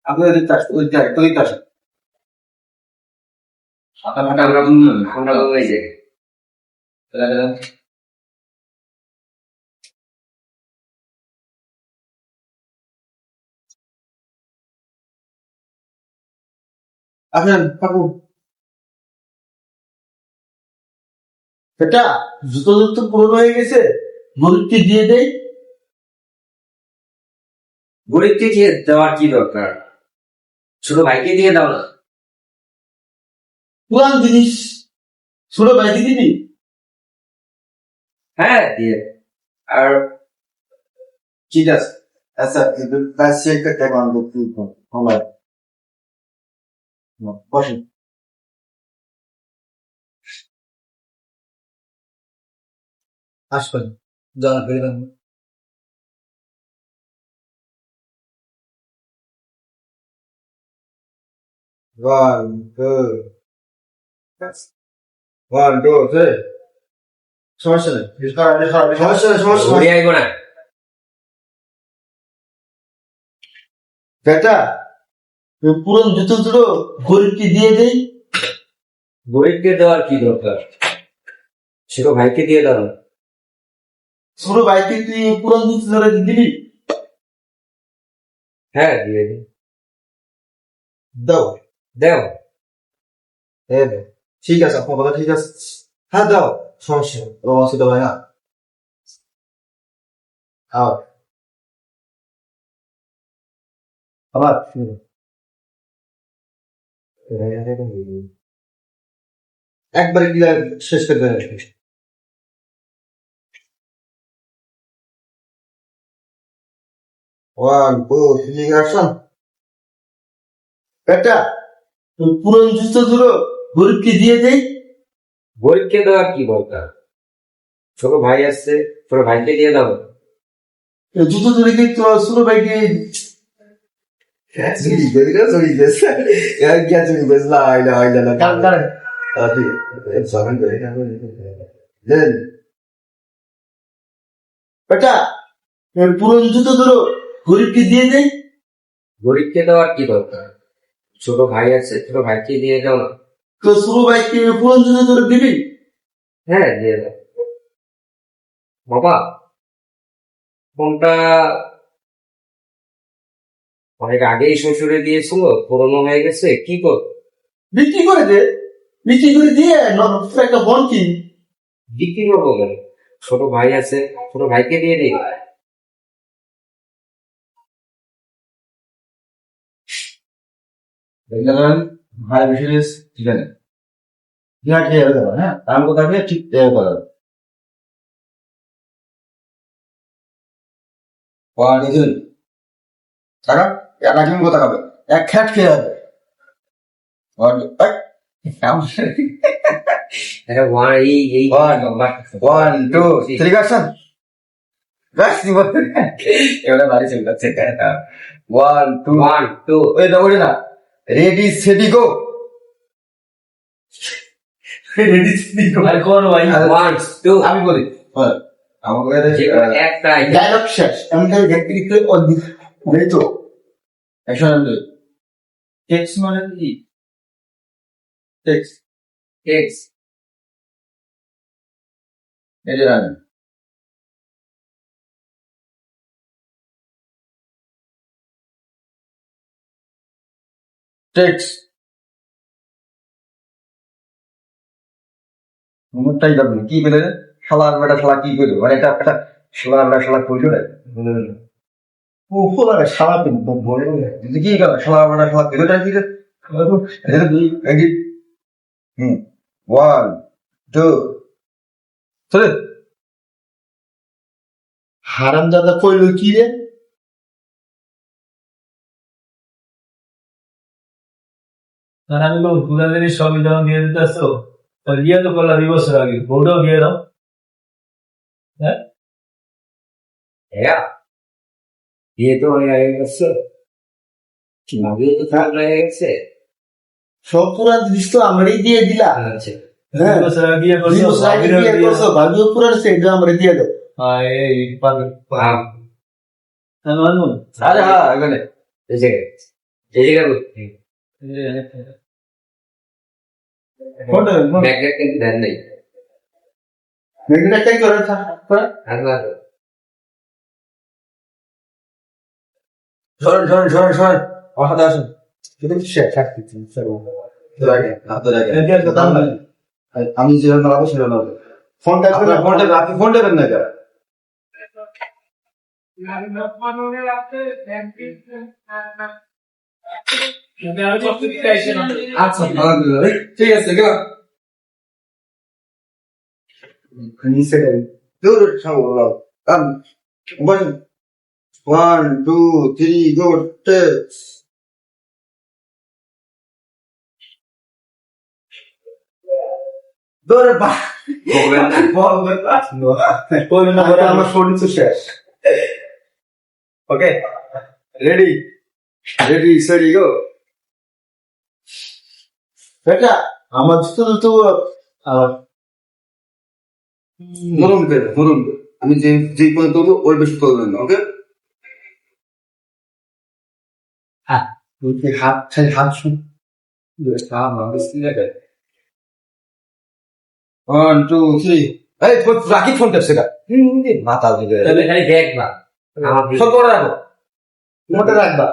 আপনি ওই তাস ঠান্ডা হয়ে যায়। আসেন কাকু এটা জুতো জুতো পুরনো হয়ে গেছে, গরিবকে দিয়ে দেয়। গরিবকে দেওয়ার কি দরকার? ছোট ভাইকে দিয়ে দাও না। পুরান জিনিস ছোট ভাইকে দিবি? হ্যাঁ দিয়ে। আর ঠিক আছে, আচ্ছা ব্যাস চেকটা কেমন হবে বসেন। আসবেন জানা করে দেন। One, two, one, two, three. সমস্যা নেই, সমস্যা নেই, সমস্যা ঘুরে নেই। আইব না। বেটা পুরন জুতো দুটো গরিবকে দিয়ে দেই। গরিবকে দেওয়ার কি দরকার? ছোট ভাইকে দিয়ে দাও। ছোট ভাইকে তুই পুরন জুতো ধরে দিবি? হ্যাঁ দিয়ে দিন। দাও দেও। হ্যাঁ ঠিক আছে, আপনার কথা ঠিক আছে। হ্যাঁ দাও, সমস্যা নেই, অসুবিধা হয় না। আবার একবারে ক্লিয়ার শেষ করে দেবে। One two three action. বেটা পুরন জুতো দুটো গরিবকে দিয়ে দেই। গরিবকে দেওয়ার কি দরকার? ছোট ভাই আসছে, ছোট ভাইকে দিয়ে দাও। জুতো ধরে কি তো ছোট ভাইকে বেটা পুরন জুতো ধরো গরিবকে দিয়ে দেই। গরিবকে দেওয়ার কি দরকার? ছোট ভাই আছে, ছোট ভাইকে দিয়ে দাও না। তো ছোট ভাইকে পুরন জুতো ধরে দিবি? হ্যাঁ দিয়ে দাও। বাবা ফোনটা অনেক আগেই শ্বশুরে দিয়েছিল, পুরনো হয়ে গেছে, কি কর? বিক্রি করে দে, বিক্রি করে দিয়ে একটা বন কিন। বিক্রি করবো কেন? ছোট ভাই আছে, ছোট ভাইকে দিয়ে দিই। ভাই বেশি ঠিক আছে, ঠিক আছে, হ্যাঁ দাম কথা ঠিক করা টাকা এক দিন কথা হবে, এক খ্যাট খেয়ে হবে। One two three action. এবারে বাড়ি চলে যাচ্ছে। One two one two. ওই দৌড়ে না, ready steady go. Ready steady go one two. আমি বলি আমাকে একটাই ডায়লগ শেষ, আমি তাহলে দেখতে লিখলে অর্ধেক নেই তো। অ্যাকশন টেক্সট মানে কি? Text x. এই যে রাখেন টেক্সট মুখটাই যাবে কি বলে শালার বেটা শালা কি করবে, মানে এটা একটা শালার বেটা শালা করলো রে ও ফোলা শালা বলে যদি কি করে শালার বেটা শালা করলো কি রে। এডিট ওয়ান টু চলে। হারাম দাদা কইলো কি রে? আর আমি কোনো ঘুরাদের সংবিধান দিয়ে দিতে আসছো, ইয়ে তো করলাম 2 বছর আগে, ভোটও দিয়ে দাও। হ্যাঁ হ্যাঁ বিয়ে তো হয়ে গেছে, বিয়ে তো থাক হয়ে গেছে। সব পুরান জিনিস তো আমারই দিয়ে দিলা। আচ্ছা 2 বছর আগে বিয়ে 2 বছর আগে বিয়ে করছো, ভাবিও পুরান সেটা আমরা দিয়ে দাও। এই পাবে। আরে হ্যাঁ এখানে এই জায়গায় করছি। কোনটা ব্যাগ কিন্তু দেন নাই। মেঘটা চেক করে আল্লাহ সরেন অসাধে আসেন কিন্তু আমি যেভাবে নামাবো সেভাবে নামাবো ফোনটা আপনি ফোনটা দেন না এটা আচ্ছা ঠিক আছে গেলাম নিচে দূর সামনে বসেন 1 2 3 go test দৌড়ে বাহ বলবেন না আমার শরীর তো শেষ ওকে রেডি সেডি গো বেটা আমার তো নরম আমি যে পর্যন্ত করবো ওই বেশি করবেন না ওকে হ্যাঁ হাত শুন 1 2 3 এই রাখি ফোনটা সেটা মাথা দিবে তবে খালি ব্যাগ না আমার সব করে রাখো মোটে রাখবা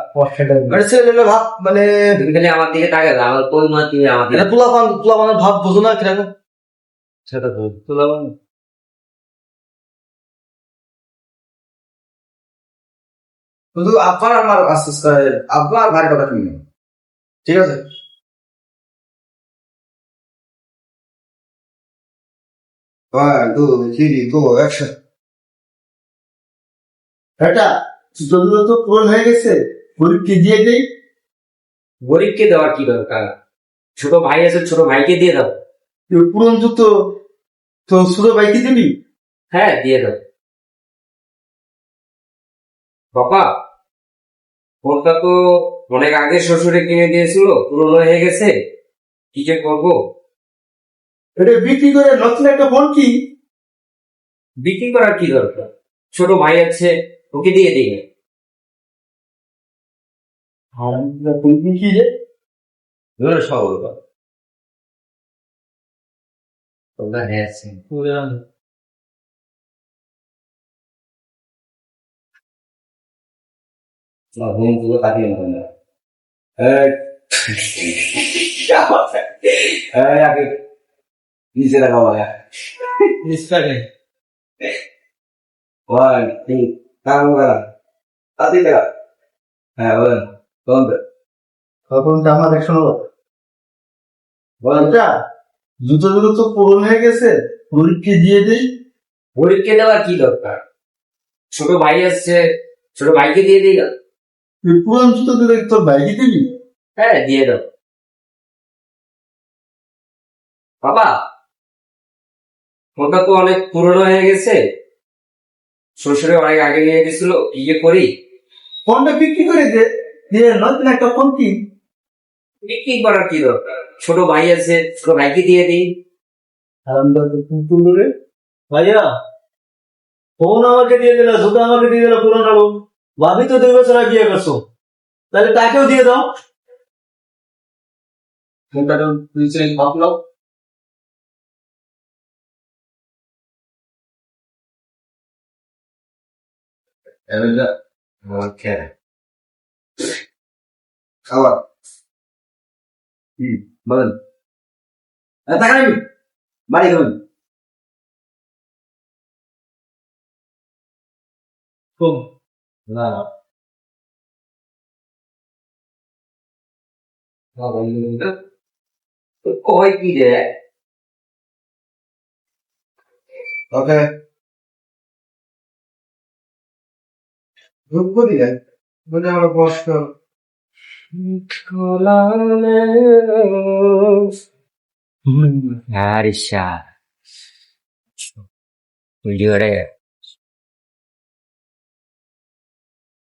ছেলে ভাব মানে তুমি খালি আমার দিকে তাকাবে আমার কোন মা তুমি আমার দিকে এটা পোলাপানের ভাব বোঝো না কিরকম সেটা তো তুলাবান শুধু আপনার আমার আস্তে আস্তে আপনার ভারী কথা শুনবেন ঠিক আছে 1 2 3 go action এটা জরুরত তো পূরণ হয়ে গেছে পরীক্ষা দিয়ে দেই গরিবকে দেওয়ার কি দরকার ছোট ভাই আছে ছোট ভাইকে দিয়ে দাও পূরণ তো তো ছোট ভাইকে দিবি হ্যাঁ দিয়ে দাও বাবা ফোনটা তো অনেক আগে শ্বশুরে কিনে দিয়েছিল পুরনো হয়ে গেছে কি যে করবো এটা বিক্রি করে নতুন একটা ফোন কি বিক্রি করার কি দরকার ছোট ভাই আছে ওকে দিয়ে দিই কি রে সব তোমরা হ্যাঁ ঘুমগুলো কাটিয়ে নেবেন না আগে নিচে রাখা বলে হ্যাঁ বলেন তখনটা আমার একশো বলটা জুতো তো পূরণ হয়ে গেছে গরিবকে দিয়ে দেই গরিবকে দেওয়ার কি দরকার ছোট ভাই আসছে ছোট ভাইকে দিয়ে দিই না পুরান জুতো দিলে তোর বাইকে দিবি হ্যাঁ দিয়ে দাও বাবা ফোনটা তো অনেক পুরনো হয়ে গেছে শ্বশুরে অনেক আগে নিয়ে গেছিল কি যে করি ফোনটা বিক্রি করে দে দিয়ে নতুন একটা ফোন কি বিক্রি করার কি দরকার ছোট ভাই আছে ছোট ভাইকে দিয়ে দিই ভাইয়া ফোন আমাকে দিয়ে দিল জুতো আমাকে দিয়ে দিল পুরোনো লোক ভাবি তো 2 বছর আগে বিয়ে করছো তাহলে তাকেও দিয়ে দাও ফোনটা তো নিচে ভাবলো খাবার বলেন টাকা নিবি বাড়ি খাবেন না কয় কি রে ওকে গ্রুপ করি না বলে আমরা বস Harisha. Video